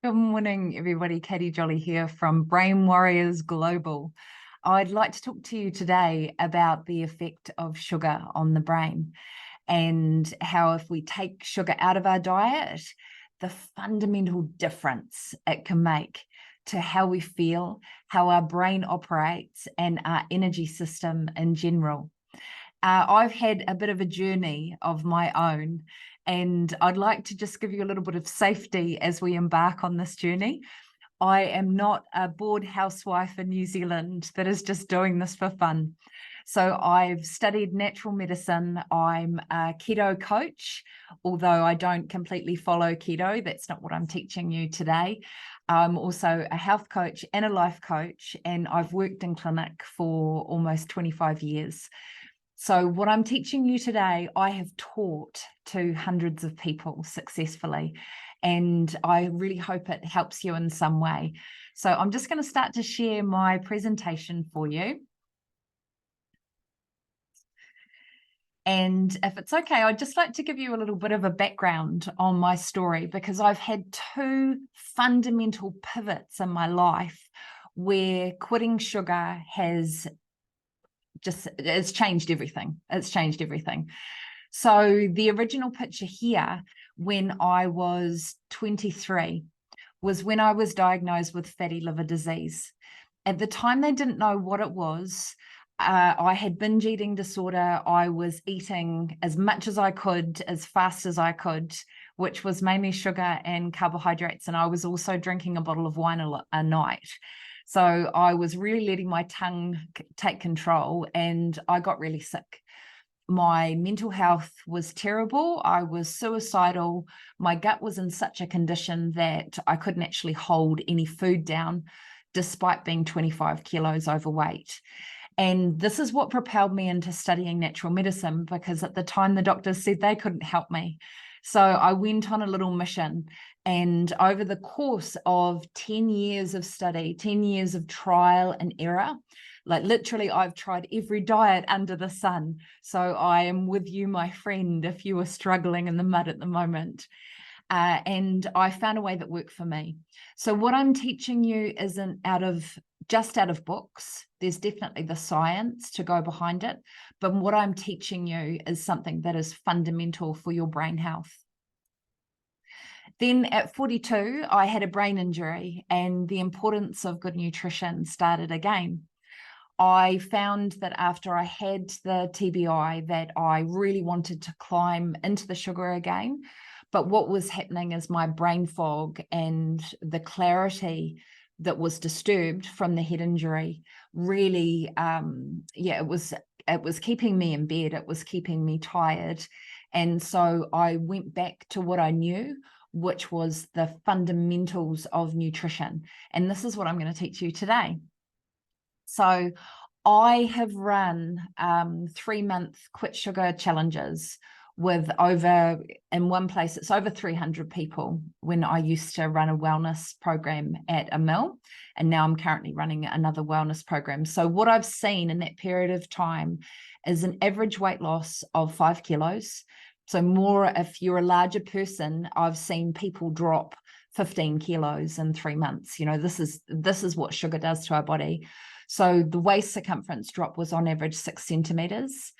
Good morning, everybody. Katie Jolly here from Brain Warriors Global. I'd like to talk to you today about the effect of sugar on the brain and how if we take sugar out of our diet, the fundamental difference it can make to how we feel, how our brain operates, and our energy system in general. I've had a bit of a journey of my own, and I'd like to just give you a little bit of safety as we embark on this journey. I am not a bored housewife in New Zealand that is just doing this for fun. So I've studied natural medicine. I'm a keto coach, although I don't completely follow keto. That's not what I'm teaching you today. I'm also a health coach and a life coach, and I've worked in clinic for almost 25 years. So what I'm teaching you today, I have taught to hundreds of people successfully, and I really hope it helps you in some way. So I'm just going to start to share my presentation for you. And if it's okay, I'd just like to give you a little bit of a background on my story, because I've had two fundamental pivots in my life where quitting sugar it's changed everything. It's changed everything. So the original picture here, when I was 23, was when I was diagnosed with fatty liver disease. At the time, they didn't know what it was. I had binge eating disorder. I was eating as much as I could, as fast as I could, which was mainly sugar and carbohydrates. And I was also drinking a bottle of wine a night. So I was really letting my tongue take control, and I got really sick. My mental health was terrible. I was suicidal. My gut was in such a condition that I couldn't actually hold any food down, despite being 25 kilos overweight. And this is what propelled me into studying natural medicine, because at the time the doctors said they couldn't help me. So I went on a little mission, and over the course of 10 years of study, 10 years of trial and error, like literally I've tried every diet under the sun. So I am with you, my friend, if you are struggling in the mud at the moment. And I found a way that worked for me. So what I'm teaching you isn't just out of books. There's definitely the science to go behind it. But what I'm teaching you is something that is fundamental for your brain health. Then at 42, I had a brain injury, and the importance of good nutrition started again. I found that after I had the TBI that I really wanted to climb into the sugar again. But what was happening is my brain fog and the clarity that was disturbed from the head injury really, it was keeping me in bed. It was keeping me tired. And so I went back to what I knew, which was the fundamentals of nutrition. And this is what I'm going to teach you today. So I have run 3-month quit sugar challenges with in one place, it's over 300 people when I used to run a wellness program at a mill. And now I'm currently running another wellness program. So what I've seen in that period of time is an average weight loss of 5 kilos. So more, if you're a larger person, I've seen people drop 15 kilos in 3 months. You know, this is what sugar does to our body. So the waist circumference drop was on average 6 centimeters,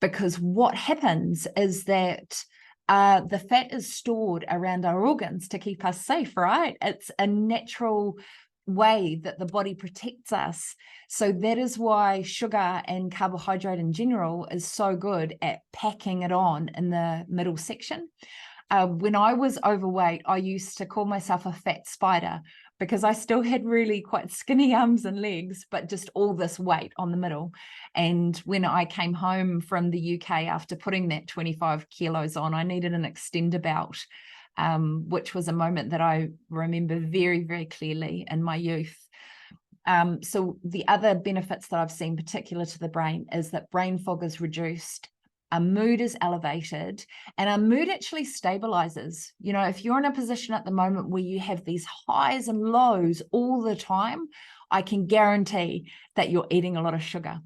because what happens is that the fat is stored around our organs to keep us safe, right? It's a natural way that the body protects us. So that is why sugar and carbohydrate in general is so good at packing it on in the middle section. When I was overweight, I used to call myself a fat spider, because I still had really quite skinny arms and legs, but just all this weight on the middle. And when I came home from the UK after putting that 25 kilos on, I needed an extender belt, which was a moment that I remember very, very clearly in my youth. So the other benefits that I've seen particular to the brain is that brain fog is reduced, our mood is elevated, and our mood actually stabilizes. You know, if you're in a position at the moment where you have these highs and lows all the time, I can guarantee that you're eating a lot of sugar.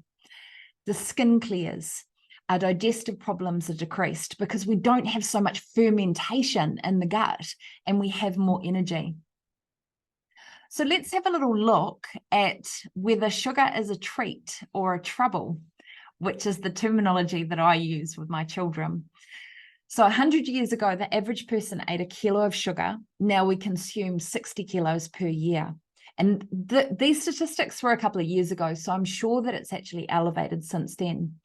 The skin clears. Our digestive problems are decreased because we don't have so much fermentation in the gut, and we have more energy. So let's have a little look at whether sugar is a treat or a trouble, which is the terminology that I use with my children. So 100 years ago, the average person ate a kilo of sugar. Now we consume 60 kilos per year. And these statistics were a couple of years ago, so I'm sure that it's actually elevated since then.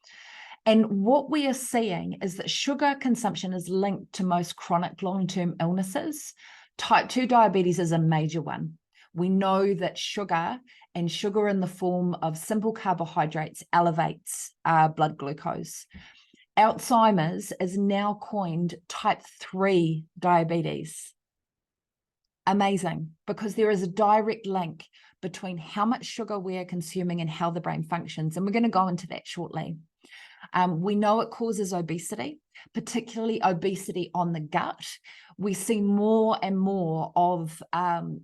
And what we are seeing is that sugar consumption is linked to most chronic long-term illnesses. Type 2 diabetes is a major one. We know that sugar and sugar in the form of simple carbohydrates elevates blood glucose. Alzheimer's is now coined type 3 diabetes. Amazing, because there is a direct link between how much sugar we are consuming and how the brain functions. And we're going to go into that shortly. We know it causes obesity, particularly obesity on the gut. We see more and more of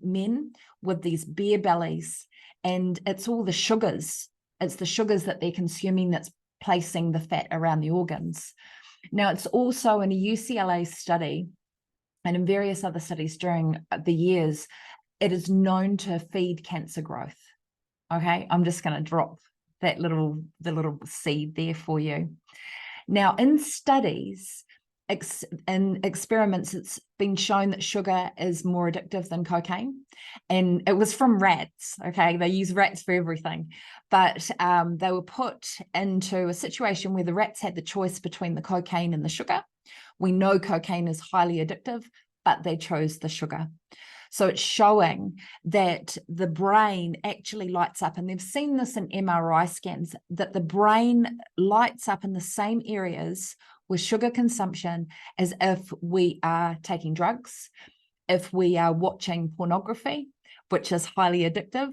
men with these beer bellies, and it's all the sugars. It's the sugars that they're consuming that's placing the fat around the organs. Now, it's also in a UCLA study and in various other studies during the years, it is known to feed cancer growth. Okay, I'm just going to drop that the little seed there for you. Now, in studies, in experiments, it's been shown that sugar is more addictive than cocaine. And it was from rats, okay? They use rats for everything. But they were put into a situation where the rats had the choice between the cocaine and the sugar. We know cocaine is highly addictive, but they chose the sugar. So it's showing that the brain actually lights up, and they've seen this in MRI scans, that the brain lights up in the same areas with sugar consumption as if we are taking drugs, if we are watching pornography, which is highly addictive,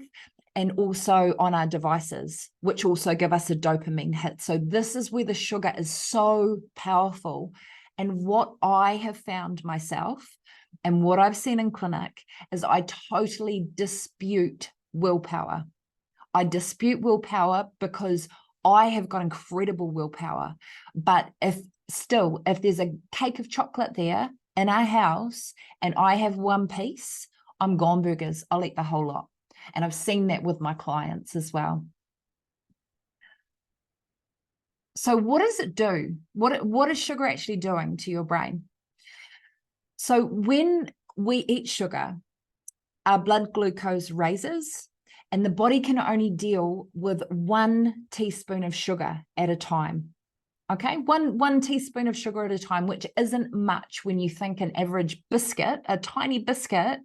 and also on our devices, which also give us a dopamine hit. So this is where the sugar is so powerful. And what I have found myself and what I've seen in clinic is I totally dispute willpower. I dispute willpower because I have got incredible willpower. But if there's a cake of chocolate there in our house and I have one piece, I'm gone burgers. I'll eat the whole lot. And I've seen that with my clients as well. So what does it do? What is sugar actually doing to your brain? So when we eat sugar, our blood glucose raises, and the body can only deal with 1 teaspoon of sugar at a time. Okay, one teaspoon of sugar at a time, which isn't much when you think an average biscuit, a tiny biscuit,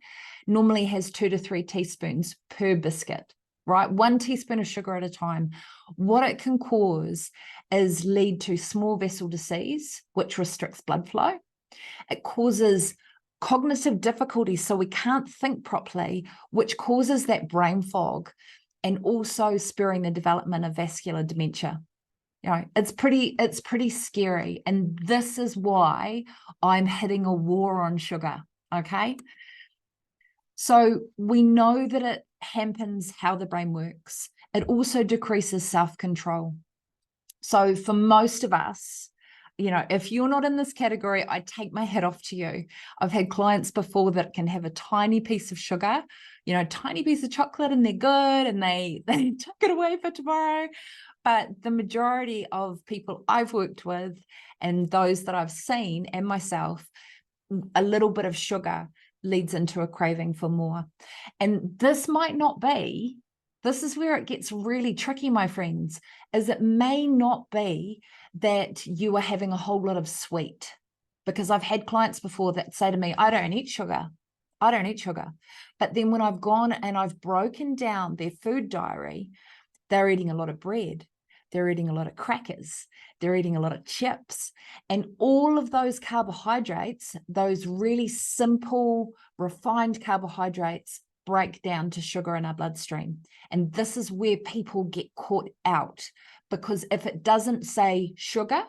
normally has 2 to 3 teaspoons per biscuit, right? 1 teaspoon of sugar at a time. What it can cause is lead to small vessel disease, which restricts blood flow. It causes cognitive difficulties, so we can't think properly, which causes that brain fog, and also spurring the development of vascular dementia. You know, it's pretty scary. And this is why I'm hitting a war on sugar. Okay. So we know that it hampers how the brain works. It also decreases self-control. So for most of us, you know, if you're not in this category, I take my hat off to you. I've had clients before that can have a tiny piece of sugar, you know, tiny piece of chocolate, and they're good, and they took it away for tomorrow. But the majority of people I've worked with and those that I've seen and myself, a little bit of sugar leads into a craving for more. And this might not be, this is where it gets really tricky, my friends, is it may not be that you are having a whole lot of sweet, because I've had clients before that say to me, I don't eat sugar. I don't eat sugar. But then when I've gone and I've broken down their food diary, they're eating a lot of bread. They're eating a lot of crackers. They're eating a lot of chips. And all of those carbohydrates, those really simple, refined carbohydrates, break down to sugar in our bloodstream. And this is where people get caught out, because if it doesn't say sugar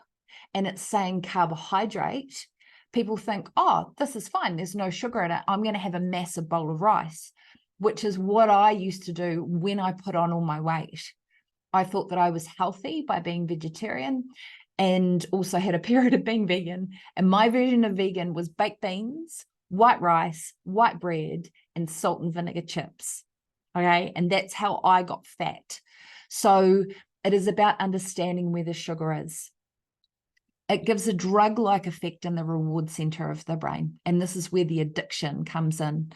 and it's saying carbohydrate, people think, oh, this is fine. There's no sugar in it. I'm going to have a massive bowl of rice, which is what I used to do when I put on all my weight. I thought that I was healthy by being vegetarian, and also had a period of being vegan. And my version of vegan was baked beans, white rice, white bread, and salt and vinegar chips. Okay. And that's how I got fat. So it is about understanding where the sugar is. It gives a drug-like effect in the reward center of the brain. And this is where the addiction comes in.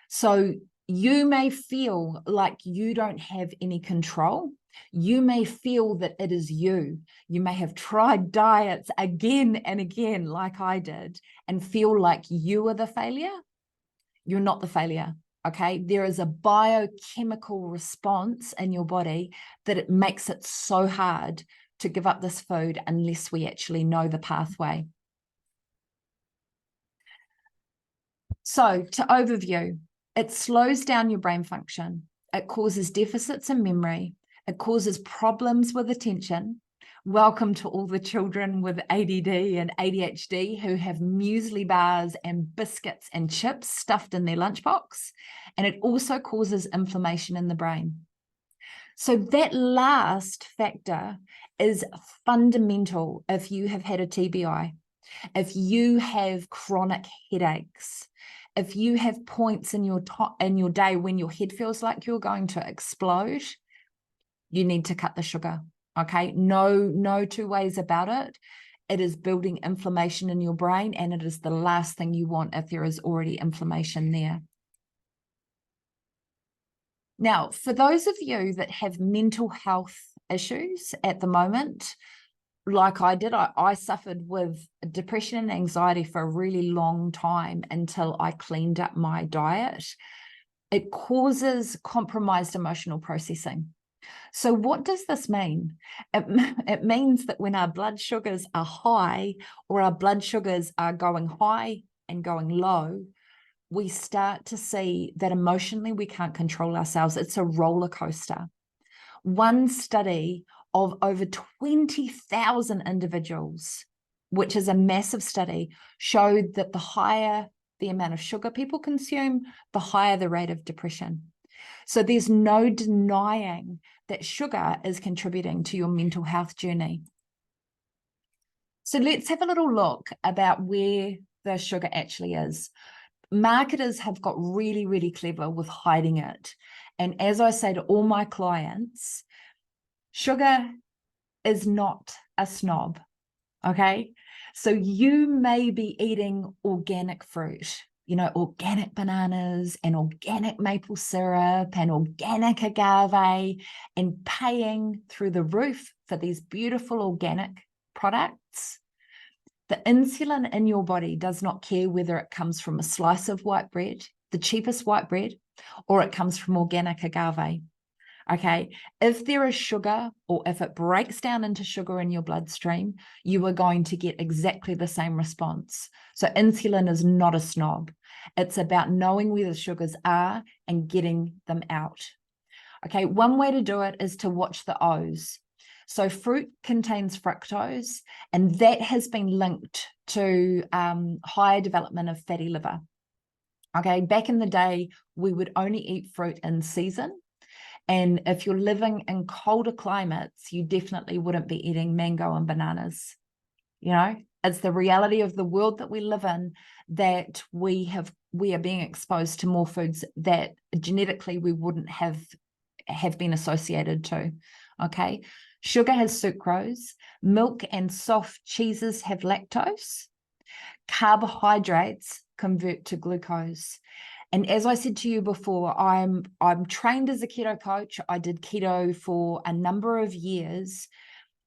So you may feel like you don't have any control. You may feel that it is you. You may have tried diets again and again, like I did, and feel like you are the failure. You're not the failure. Okay. There is a biochemical response in your body that it makes it so hard to give up this food unless we actually know the pathway. So to overview, it slows down your brain function. It causes deficits in memory. It causes problems with attention. Welcome to all the children with ADD and ADHD who have muesli bars and biscuits and chips stuffed in their lunchbox. And it also causes inflammation in the brain. So that last factor is fundamental if you have had a TBI, if you have chronic headaches, if you have points in your day when your head feels like you're going to explode, you need to cut the sugar. Okay, no two ways about it. It is building inflammation in your brain, and it is the last thing you want if there is already inflammation there. Now, for those of you that have mental health issues at the moment, like I did, I suffered with depression and anxiety for a really long time until I cleaned up my diet. It causes compromised emotional processing. So what does this mean? It means that when our blood sugars are high or our blood sugars are going high and going low, we start to see that emotionally we can't control ourselves. It's a roller coaster. One study of over 20,000 individuals, which is a massive study, showed that the higher the amount of sugar people consume, the higher the rate of depression. So there's no denying that sugar is contributing to your mental health journey. So let's have a little look about where the sugar actually is. Marketers have got really, really clever with hiding it. And as I say to all my clients, sugar is not a snob, okay? So you may be eating organic fruit, organic bananas and organic maple syrup and organic agave and paying through the roof for these beautiful organic products. The insulin in your body does not care whether it comes from a slice of white bread, the cheapest white bread, or it comes from organic agave. Okay, if there is sugar or if it breaks down into sugar in your bloodstream, you are going to get exactly the same response. So insulin is not a snob. It's about knowing where the sugars are and getting them out. Okay, one way to do it is to watch the O's. So fruit contains fructose, and that has been linked to higher development of fatty liver. Okay, back in the day, we would only eat fruit in season. And if you're living in colder climates, you definitely wouldn't be eating mango and bananas. It's the reality of the world that we live in that we are being exposed to more foods that genetically we wouldn't have been associated to. Okay. Sugar has sucrose. Milk and soft cheeses have lactose. Carbohydrates convert to glucose. And as I said to you before, I'm trained as a keto coach. I did keto for a number of years.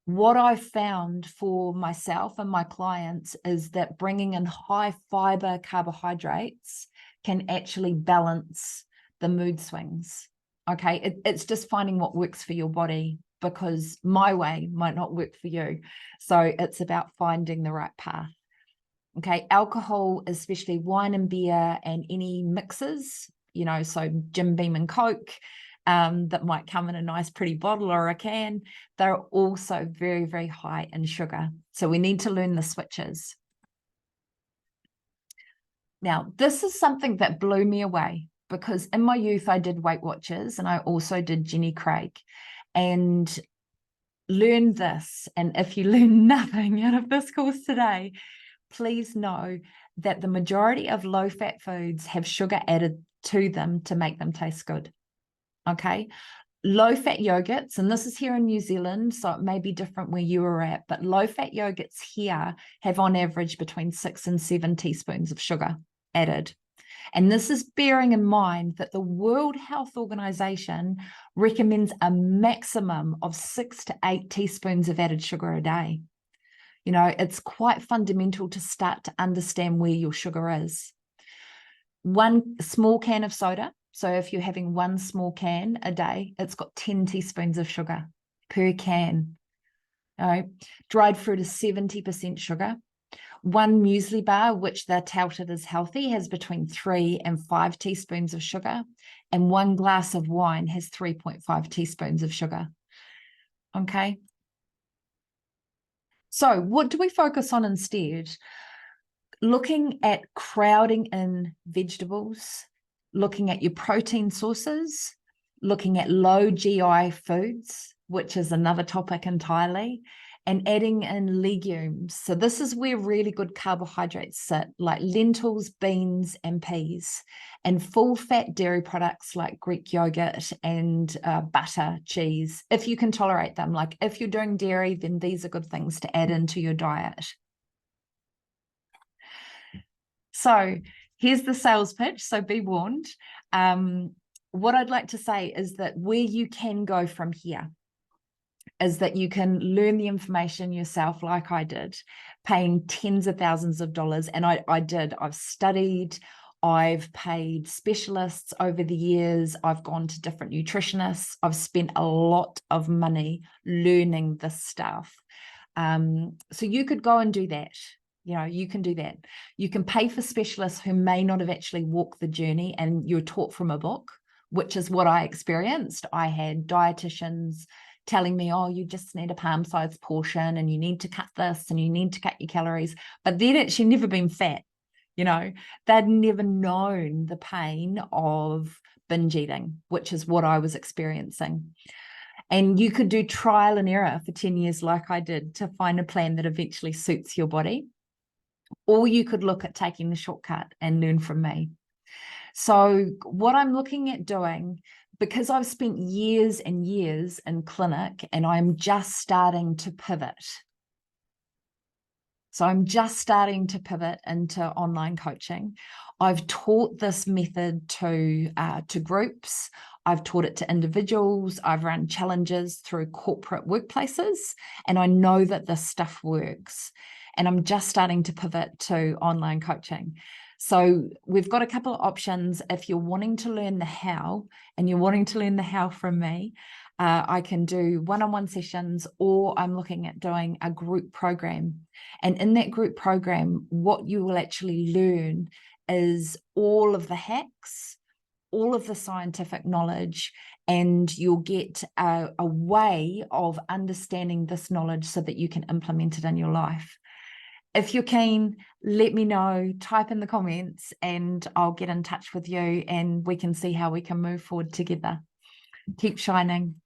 What I found for myself and my clients is that bringing in high fiber carbohydrates can actually balance the mood swings. Okay, it's just finding what works for your body, because my way might not work for you. So it's about finding the right path. Okay, alcohol, especially wine and beer and any mixes, so Jim Beam and Coke that might come in a nice pretty bottle or a can, they're also very, very high in sugar. So we need to learn the switches. Now, this is something that blew me away, because in my youth, I did Weight Watchers and I also did Jenny Craig and learned this. And if you learn nothing out of this course today, please know that the majority of low-fat foods have sugar added to them to make them taste good. okay? Low-fat yogurts, and this is here in New Zealand, so it may be different where you are at, but low-fat yogurts here have on average between 6 and 7 teaspoons of sugar added. And this is bearing in mind that the World Health Organization recommends a maximum of 6 to 8 teaspoons of added sugar a day. You know, it's quite fundamental to start to understand where your sugar is. One small can of soda, so if you're having one small can a day, it's got 10 teaspoons of sugar per can. All right. Dried fruit is 70% sugar. One muesli bar, which they're touted as healthy, has between 3 and 5 teaspoons of sugar, and one glass of wine has 3.5 teaspoons of sugar. Okay. So what do we focus on instead? Looking at crowding in vegetables, looking at your protein sources, looking at low GI foods, which is another topic entirely, and adding in legumes. So this is where really good carbohydrates sit, like lentils, beans, and peas, and full-fat dairy products like Greek yogurt and butter, cheese, if you can tolerate them. Like if you're doing dairy, then these are good things to add into your diet. So here's the sales pitch, so be warned. What I'd like to say is that where you can go from here is that you can learn the information yourself like I did, paying tens of thousands of dollars. And I did. I've studied, I've paid specialists over the years, I've gone to different nutritionists, I've spent a lot of money learning this stuff. So you could go and do that. You know, you can do that. You can pay for specialists who may not have actually walked the journey and you're taught from a book, which is what I experienced. I had dietitians telling me, oh, you just need a palm-sized portion and you need to cut this and you need to cut your calories. But they'd actually never been fat. You know, they'd never known the pain of binge eating, which is what I was experiencing. And you could do trial and error for 10 years like I did to find a plan that eventually suits your body. Or you could look at taking the shortcut and learn from me. So what I'm looking at doing, because I've spent years and years in clinic and I'm just starting to pivot. So I'm just starting to pivot into online coaching. I've taught this method to groups. I've taught it to individuals. I've run challenges through corporate workplaces, and I know that this stuff works. And I'm just starting to pivot to online coaching. So we've got a couple of options. If you're wanting to learn the how, and you're wanting to learn the how from me, I can do one-on-one sessions, or I'm looking at doing a group program. And in that group program, what you will actually learn is all of the hacks, all of the scientific knowledge, and you'll get a way of understanding this knowledge so that you can implement it in your life. If you're keen, let me know, type in the comments, and I'll get in touch with you and we can see how we can move forward together. Keep shining.